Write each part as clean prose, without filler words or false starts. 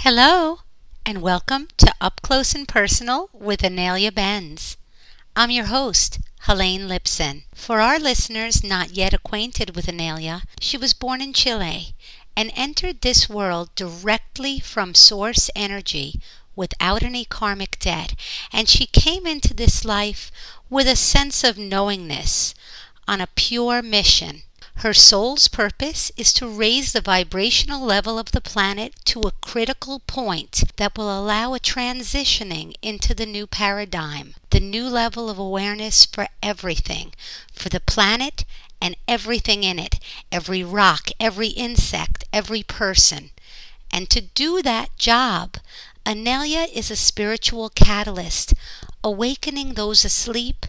Hello, and welcome to Up Close and Personal with Analia Benz. I'm your host, Helene Lipson. For our listeners not yet acquainted with Analia, she was born in Chile and entered this world directly from source energy without any karmic debt, and she came into this life with a sense of knowingness on a pure mission. Her soul's purpose is to raise the vibrational level of the planet to a critical point that will allow a transitioning into the new paradigm, the new level of awareness for everything, for the planet and everything in it, every rock, every insect, every person. And to do that job, Analia is a spiritual catalyst, awakening those asleep,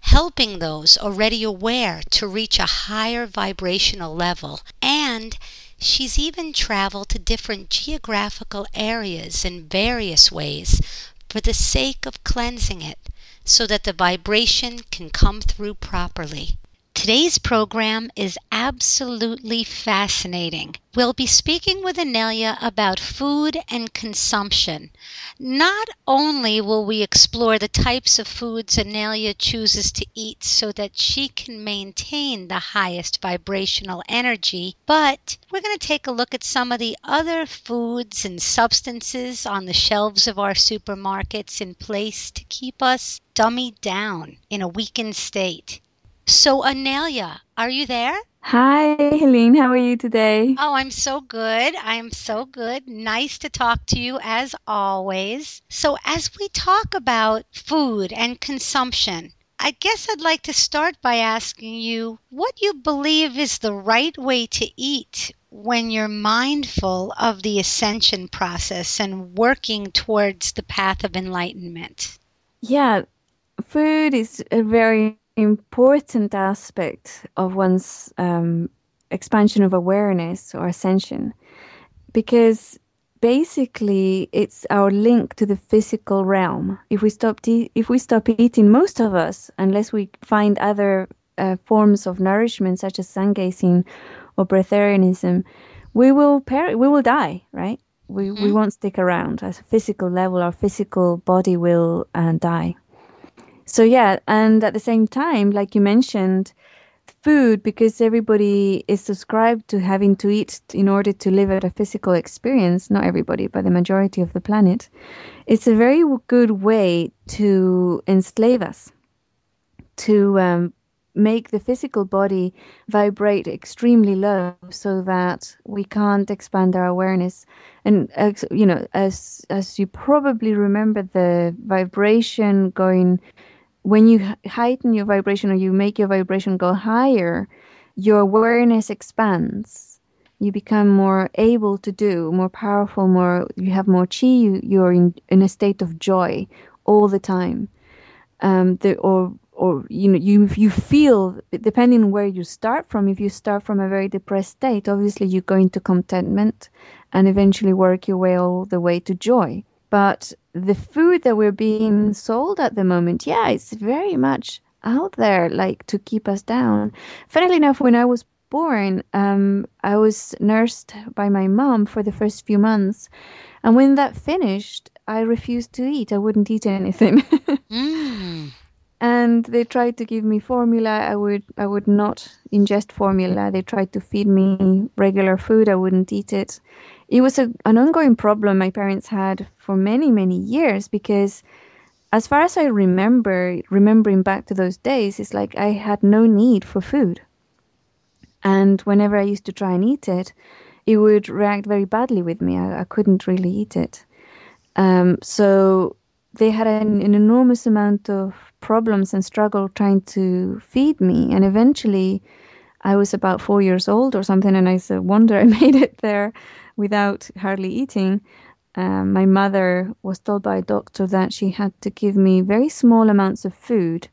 helping those already aware to reach a higher vibrational level. And she's even traveled to different geographical areas in various ways for the sake of cleansing it so that the vibration can come through properly. Today's program is absolutely fascinating. We'll be speaking with Analia about food and consumption. Not only will we explore the types of foods Analia chooses to eat so that she can maintain the highest vibrational energy, but we're going to take a look at some of the other foods and substances on the shelves of our supermarkets in place to keep us dummied down in a weakened state. So, Analia, are you there? Hi, Helene. How are you today? Oh, I'm so good. I'm so good. Nice to talk to you as always. So, as we talk about food and consumption, I guess I'd like to start by asking you what you believe is the right way to eat when you're mindful of the ascension process and working towards the path of enlightenment. Yeah, food is a very important aspect of one's expansion of awareness or ascension because basically it's our link to the physical realm. If we stop eating, most of us, unless we find other forms of nourishment such as sun gazing or breatharianism, we will die, right? We won't stick around. As a physical level, our physical body will die. So yeah, and at the same time, like you mentioned, food, because everybody is subscribed to having to eat in order to live at a physical experience, not everybody, but the majority of the planet, it's a very good way to enslave us, to make the physical body vibrate extremely low so that we can't expand our awareness. And as you probably remember, the vibration going, when you heighten your vibration or you make your vibration go higher, your awareness expands. You become more able to do, more powerful, you have more chi, you're in a state of joy all the time. You feel, depending on where you start from, if you start from a very depressed state, obviously you go into contentment and eventually work your way all the way to joy. But the food that we're being sold at the moment, yeah, it's very much out there, like to keep us down. Funnily enough, when I was born, I was nursed by my mom for the first few months. And when that finished, I refused to eat. I wouldn't eat anything. Mm. And they tried to give me formula. I would not ingest formula. They tried to feed me regular food. I wouldn't eat it. It was an ongoing problem my parents had for many, many years because as far as I remembering back to those days, it's like I had no need for food. And whenever I used to try and eat it, it would react very badly with me. I couldn't really eat it. So they had an enormous amount of problems and struggle trying to feed me. And eventually I was about 4 years old or something, and I said, wonder I made it there without hardly eating. My mother was told by a doctor that she had to give me very small amounts of food,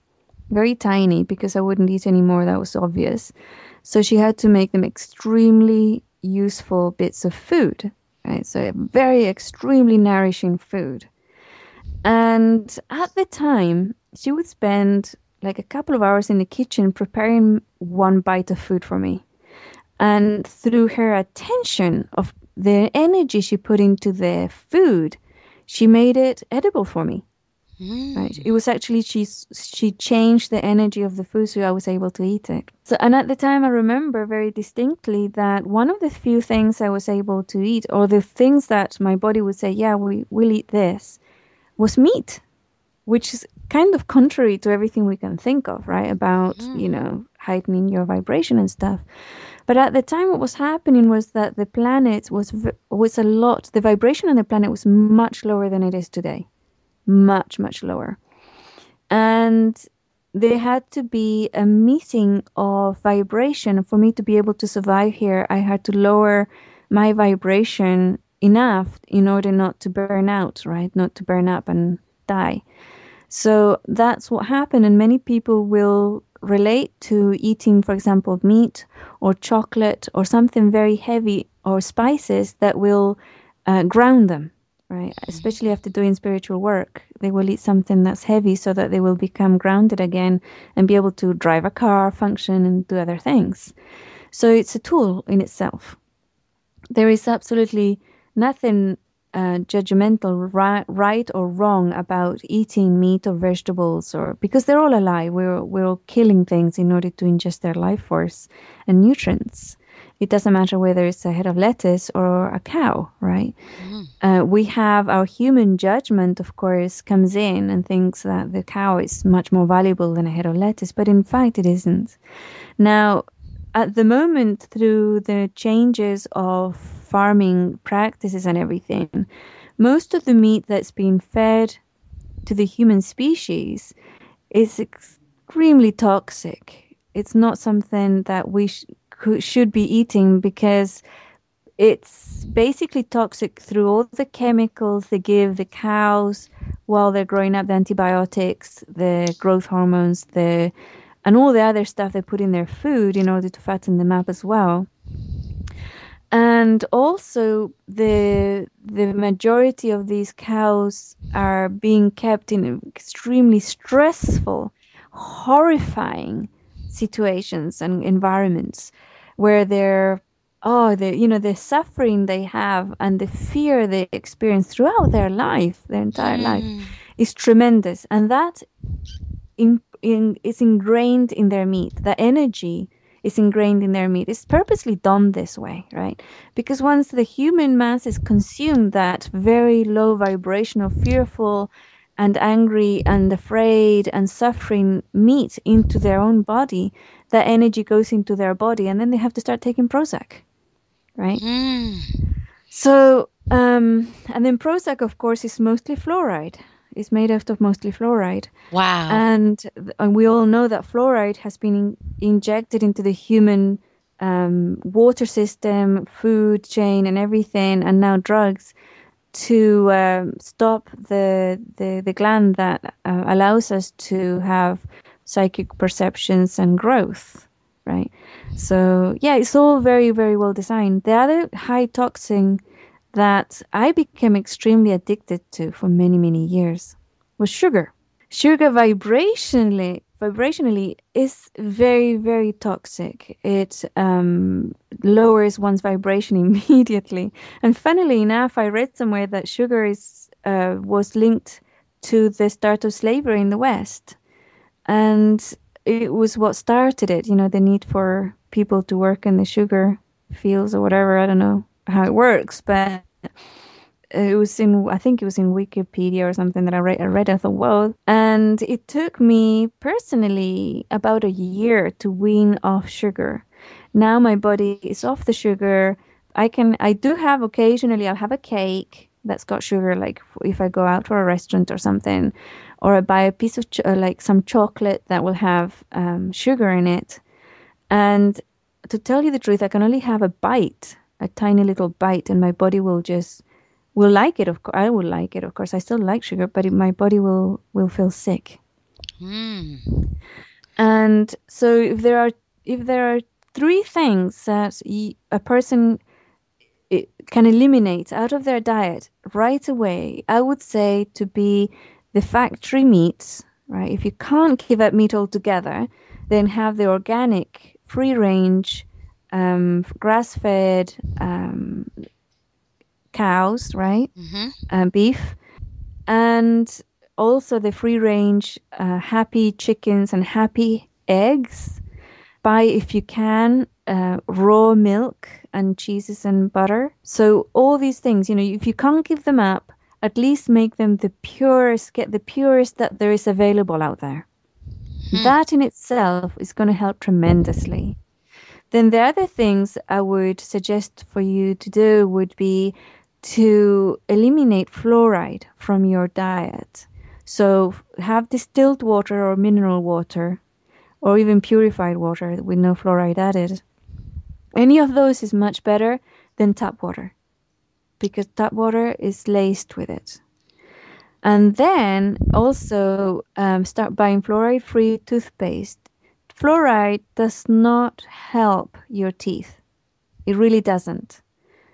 very tiny, because I wouldn't eat anymore. That was obvious. So she had to make them extremely useful bits of food, right? So very extremely nourishing food. And at the time, she would spend like a couple of hours in the kitchen preparing one bite of food for me. And through her attention of the energy she put into the food, she made it edible for me. Right. It was actually she changed the energy of the food so I was able to eat it. So and at the time I remember very distinctly that one of the few things I was able to eat, or the things that my body would say, yeah, we'll eat this, was meat, which is kind of contrary to everything we can think of, right? About, heightening your vibration and stuff. But at the time, what was happening was that the planet was a lot, the vibration on the planet was much lower than it is today. Much, much lower. And there had to be a meeting of vibration. For me to be able to survive here, I had to lower my vibration enough in order not to burn out, right? Not to burn up and die. So that's what happened. And many people will relate to eating, for example, meat or chocolate or something very heavy or spices that will ground them, right? Especially after doing spiritual work. They will eat something that's heavy so that they will become grounded again and be able to drive a car, function, and do other things. So it's a tool in itself. There is absolutely nothing judgmental, right or wrong about eating meat or vegetables, or because they're all alive. We're all killing things in order to ingest their life force and nutrients. It doesn't matter whether it's a head of lettuce or a cow, right? We have our human judgment, of course, comes in and thinks that the cow is much more valuable than a head of lettuce, but in fact, it isn't. Now, at the moment, through the changes of farming practices and everything, most of the meat that's being fed to the human species is extremely toxic. It's not something that we should be eating because it's basically toxic through all the chemicals they give the cows while they're growing up, the antibiotics, the growth hormones, and all the other stuff they put in their food in order to fatten them up as well. And also the majority of these cows are being kept in extremely stressful, horrifying situations and environments where the suffering they have and the fear they experience throughout their life, their entire life, is tremendous. And that is ingrained in their meat. The energy is ingrained in their meat. It's purposely done this way, right? Because once the human mass is consumed, that very low vibrational, fearful and angry and afraid and suffering meat into their own body, that energy goes into their body, and then they have to start taking Prozac, right? So, and then Prozac, of course, is mostly fluoride. It's made out of mostly fluoride. Wow. And we all know that fluoride has been injected into the human water system, food chain, and everything, and now drugs to stop the gland that allows us to have psychic perceptions and growth, right? So yeah, it's all very, very well designed. The other high toxin that I became extremely addicted to for many, many years was sugar. Sugar vibrationally is very, very toxic. It lowers one's vibration immediately. And funnily enough, I read somewhere that sugar was linked to the start of slavery in the West. And it was what started it, the need for people to work in the sugar fields or whatever. I don't know how it works, but I think it was in Wikipedia or something that I read. I thought, whoa. And it took me personally about a year to wean off sugar. Now my body is off the sugar. I do have occasionally, I'll have a cake that's got sugar, like if I go out to a restaurant or something, or I buy a piece of like some chocolate that will have sugar in it. And to tell you the truth, I can only have a tiny little bite, and my body will like it. Of course, I will like it. Of course, I still like sugar, but my body will feel sick. And so, if there are three things that a person can eliminate out of their diet right away, I would say to be the factory meats. Right? If you can't give up meat altogether, then have the organic, free range, grass-fed cows, right? Mm-hmm. Beef, and also the free range happy chickens and happy eggs. Buy, if you can, raw milk and cheeses and butter. So all these things, if you can't give them up, at least make them the purest, get the purest that there is available out there. Hmm. That in itself is going to help tremendously. Then the other things I would suggest for you to do would be to eliminate fluoride from your diet. So have distilled water or mineral water or even purified water with no fluoride added. Any of those is much better than tap water because tap water is laced with it. And then also start buying fluoride-free toothpaste. Fluoride does not help your teeth. It really doesn't.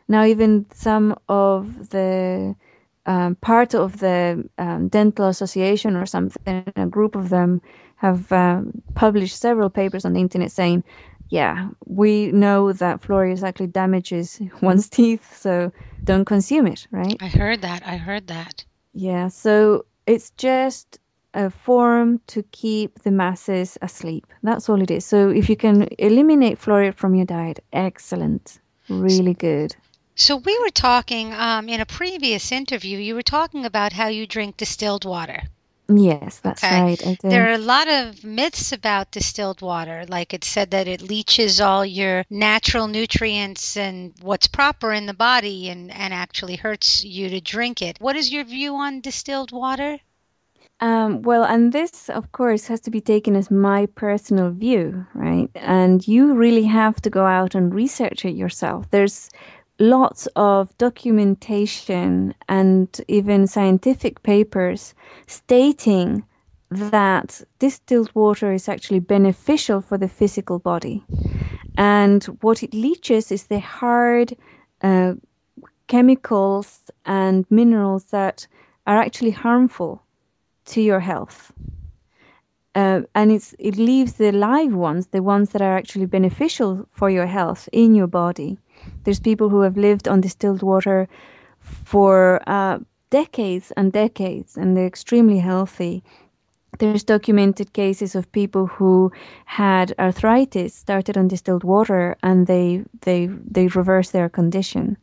Now, even some of the part of the dental association or something, a group of them have published several papers on the internet saying, yeah, we know that fluoride actually damages one's teeth, so don't consume it, right? I heard that. I heard that. Yeah, so it's just a form to keep the masses asleep. That's all it is. So if you can eliminate fluoride from your diet, excellent. Really good. So we were talking in a previous interview, you were talking about how you drink distilled water. Yes, that's Okay. right. I There do. are a lot of myths about distilled water. Like it said that it leaches all your natural nutrients and what's proper in the body and actually hurts you to drink it. What is your view on distilled water? Well, and this, of course, has to be taken as my personal view, right? And you really have to go out and research it yourself. There's lots of documentation and even scientific papers stating that distilled water is actually beneficial for the physical body. And what it leaches is the hard uh, chemicals and minerals that are actually harmful to your health. And it leaves the live ones, the ones that are actually beneficial for your health in your body. There's people who have lived on distilled water for decades and decades, and they're extremely healthy. There's documented cases of people who had arthritis, started on distilled water, and they reverse their condition.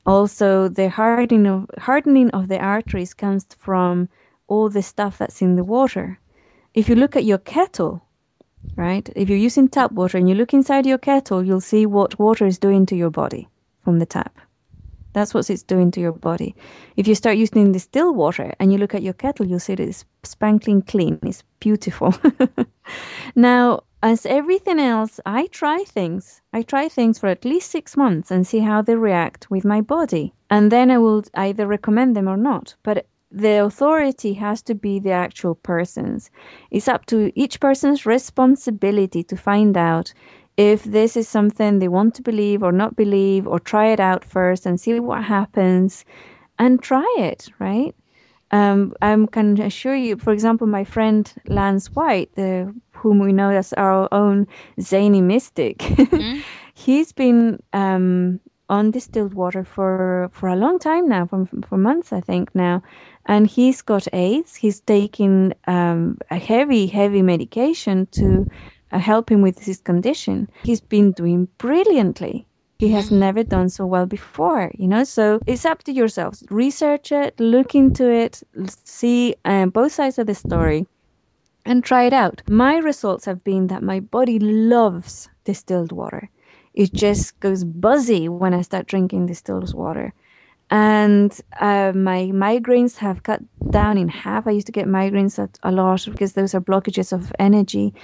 Also, the hardening of the arteries comes from all the stuff that's in the water. If you look at your kettle, right? If you're using tap water and you look inside your kettle, you'll see what water is doing to your body from the tap. That's what it's doing to your body. If you start using distilled water and you look at your kettle, you'll see that it's sparkling clean. It's beautiful. Now, as everything else, I try things. I try things for at least 6 months and see how they react with my body. And then I will either recommend them or not. But the authority has to be the actual person's. It's up to each person's responsibility to find out if this is something they want to believe or not believe, or try it out first and see what happens and try it, right? I can assure you, for example, my friend Lance White, whom we know as our own zany mystic, Hmm. he's been on distilled water for a long time now, for months, I think now, and he's got AIDS. He's taking a heavy medication to help him with his condition. He's been doing brilliantly. He has Hmm. never done so well before, so it's up to yourselves. Research it, look into it, see both sides of the story, and try it out. My results have been that my body loves distilled water. It just goes buzzy when I start drinking distilled water. And my migraines have cut down in half. I used to get migraines a lot because those are blockages of energy.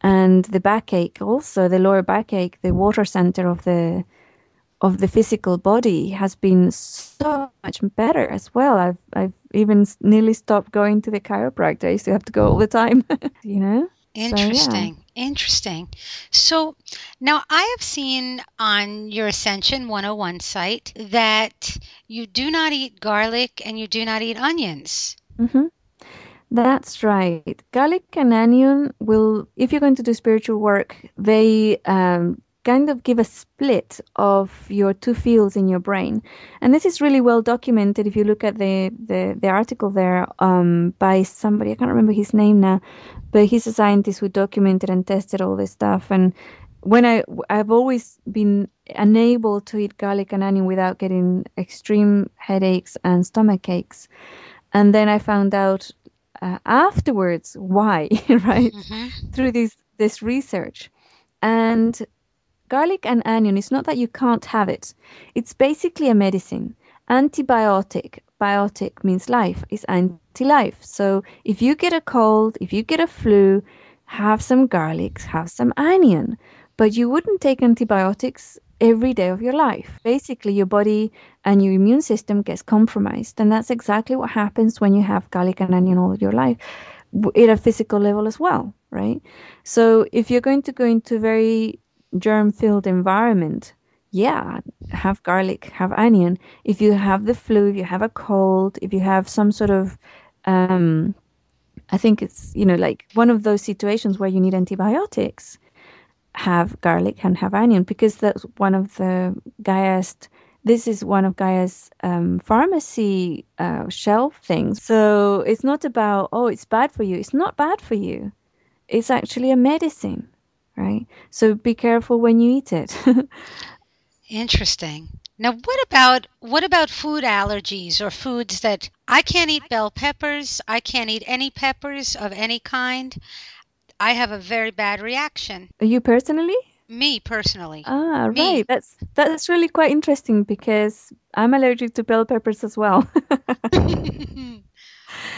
And the backache also, the lower backache, the water center of the physical body has been so much better as well. I've even nearly stopped going to the chiropractor. I used to have to go all the time, you know? So yeah. Interesting. Interesting. So now I have seen on your Ascension 101 site that you do not eat garlic and you do not eat onions. hmm That's right. Garlic and onion will, if you're going to do spiritual work, they kind of give a split of your two fields in your brain. And this is really well documented if you look at the article there by somebody, I can't remember his name now, but he's a scientist who documented and tested all this stuff. And I've always been unable to eat garlic and onion without getting extreme headaches and stomach aches. And then I found out afterwards why, right? Mm-hmm. Through this research. And garlic and onion, it's not that you can't have it. It's basically a medicine. Antibiotic, biotic means life, is anti-life. So if you get a cold, if you get a flu, have some garlic, have some onion. But you wouldn't take antibiotics every day of your life. Basically, your body and your immune system gets compromised. And that's exactly what happens when you have garlic and onion all your life at a physical level as well, right? So if you're going to go into a very germ-filled environment, yeah, have garlic, have onion. If you have the flu, if you have a cold, if you have some sort of, I think it's, like one of those situations where you need antibiotics, have garlic and have onion because that's one of the Gaia's. This is one of Gaia's pharmacy shelf things. So it's not about, oh, it's bad for you. It's not bad for you. It's actually a medicine, right? So be careful when you eat it. Interesting. Now, what about food allergies or foods that I can't eat bell peppers, I can't eat any peppers of any kind. I have a very bad reaction. You personally? Me personally. Ah, right. Me. That's really quite interesting because I'm allergic to bell peppers as well.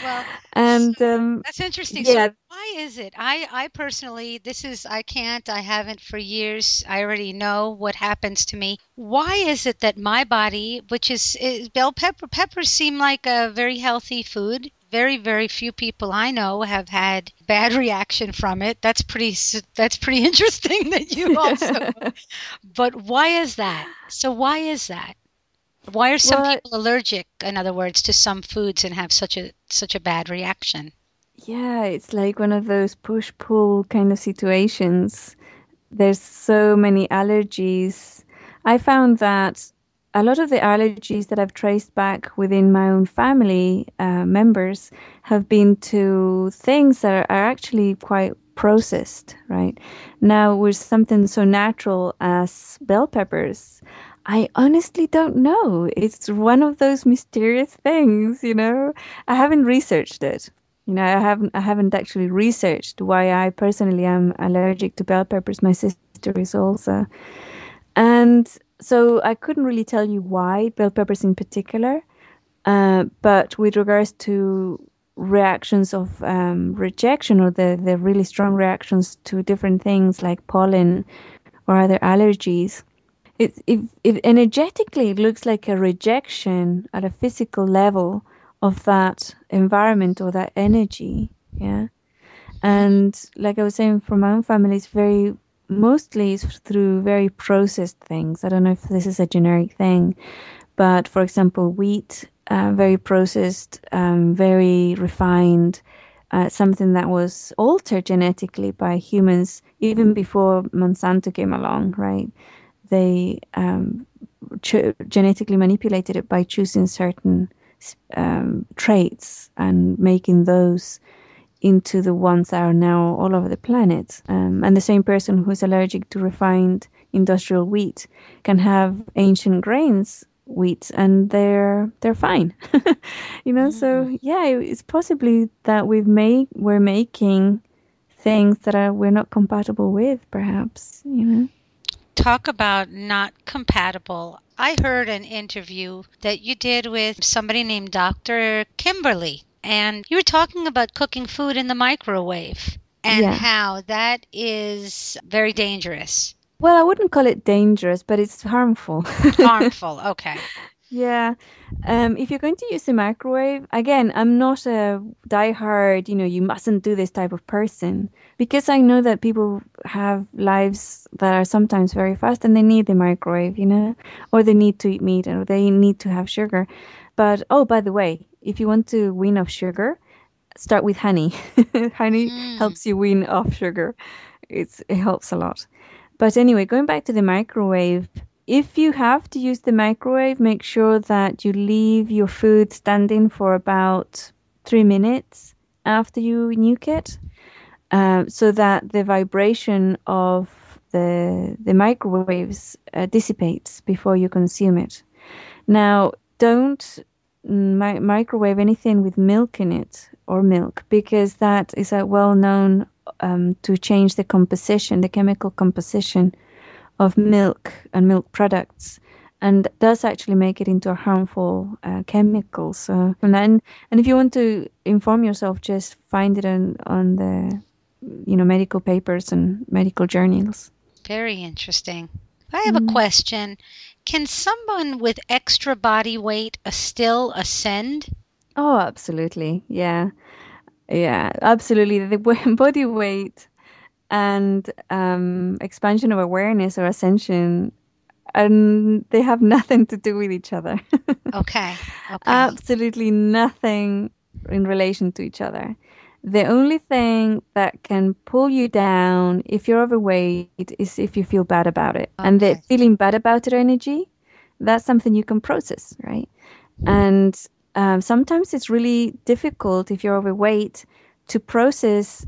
Well, so And that's interesting. So yeah, why is it? I personally, I can't, I haven't for years. I already know what happens to me. Why is it that my body, which is bell peppers seem like a very healthy food. Very, very few people I know have had bad reaction from it. That's pretty interesting that you also. But why is that? So why is that? Why are some well, people allergic, in other words, to some foods and have such a bad reaction? yeah, it's like one of those push-pull kind of situations. There's so many allergies. I found that a lot of the allergies that I've traced back within my own family members have been to things that are actually quite processed, right? Now, with something so natural as bell peppers, I honestly don't know. It's one of those mysterious things. I haven't researched it. I haven't actually researched why I personally am allergic to bell peppers. My sister is also. And so I couldn't really tell you why bell peppers in particular. But with regards to reactions of rejection or the really strong reactions to different things like pollen or other allergies, if energetically it looks like a rejection at a physical level of that environment or that energy, yeah. And like I was saying, for my own family, it's very mostly it's through very processed things. I don't know if this is a generic thing, but for example, wheat, very processed, very refined, something that was altered genetically by humans even before Monsanto came along, right? They genetically manipulated it by choosing certain traits and making those into the ones that are now all over the planet. And the same person who's allergic to refined industrial wheat can have ancient grains wheat and they're fine. Mm. So yeah, it's possibly that we're making things that are we're not compatible with, perhaps. Talk about not compatible. I heard an interview that you did with somebody named Dr. Kimberly, and you were talking about cooking food in the microwave and Yeah. how that is very dangerous, Well, I wouldn't call it dangerous, but it's harmful. harmful. Okay. Yeah. If you're going to use the microwave, again, I'm not a diehard, you mustn't do this type of person because I know that people have lives that are sometimes very fast and they need the microwave, or they need to eat meat or they need to have sugar. But, oh, by the way, if you want to wean off sugar, start with honey. Honey Mm. helps you wean off sugar. It helps a lot. But anyway, going back to the microwave, if you have to use the microwave, make sure that you leave your food standing for about 3 minutes after you nuke it, so that the vibration of the microwaves dissipates before you consume it. Now, don't microwave anything with milk in it or milk, because that is a well-known to change the composition, the chemical composition of milk and milk products, and does actually make it into a harmful chemical. So, and if you want to inform yourself, just find it on the medical papers and medical journals. Very interesting. I have a Mm. question. Can someone with extra body weight still ascend? Oh, absolutely. Yeah. Yeah, absolutely. The body weight and expansion of awareness or ascension, and they have nothing to do with each other. Okay. Okay. Absolutely nothing in relation to each other. The only thing that can pull you down if you're overweight is if you feel bad about it. And the Okay. feeling bad about it energy, that's something you can process, right? And sometimes it's really difficult if you're overweight to process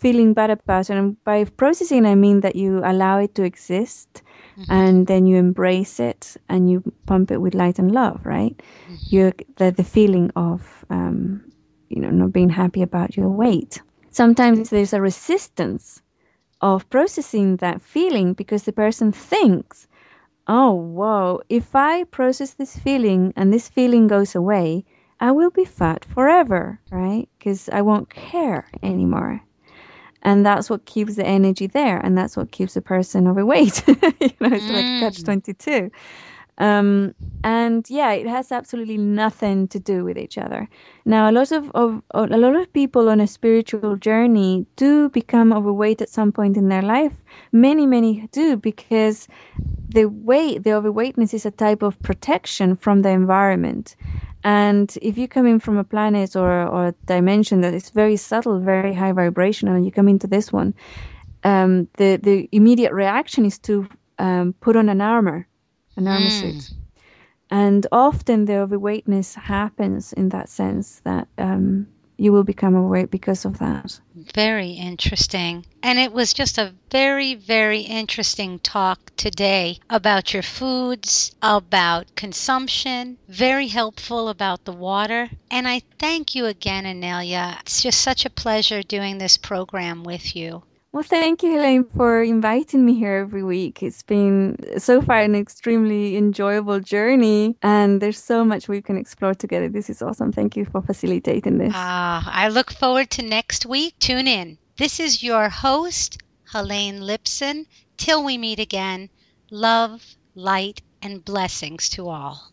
feeling bad about it. And by processing, I mean that you allow it to exist Mm-hmm. and then you embrace it and you pump it with light and love, right? Mm-hmm. You're the feeling of, not being happy about your weight. Sometimes there's a resistance of processing that feeling because the person thinks, oh, whoa, if I process this feeling and this feeling goes away, I will be fat forever, right? Because I won't care anymore. And that's what keeps the energy there. And that's what keeps a person overweight. It's like a catch Mm. 22. Um, and yeah, it has absolutely nothing to do with each other. Now, a lot of people on a spiritual journey do become overweight at some point in their life. Many do, because the overweightness is a type of protection from the environment. And if you come in from a planet or a dimension that is very subtle, very high vibrational, and you come into this one, the immediate reaction is to put on an armor Mm. suit. And often the overweightness happens in that sense that you will become overweight because of that. Very interesting. And it was just a very, very interesting talk today about your foods, about consumption, very helpful about the water. And I thank you again, Anelia. It's just such a pleasure doing this program with you. Well, thank you, Helene, for inviting me here every week. It's been so far an extremely enjoyable journey, and there's so much we can explore together. This is awesome. Thank you for facilitating this. I look forward to next week. Tune in. This is your host, Helene Lipson. Till we meet again, love, light, and blessings to all.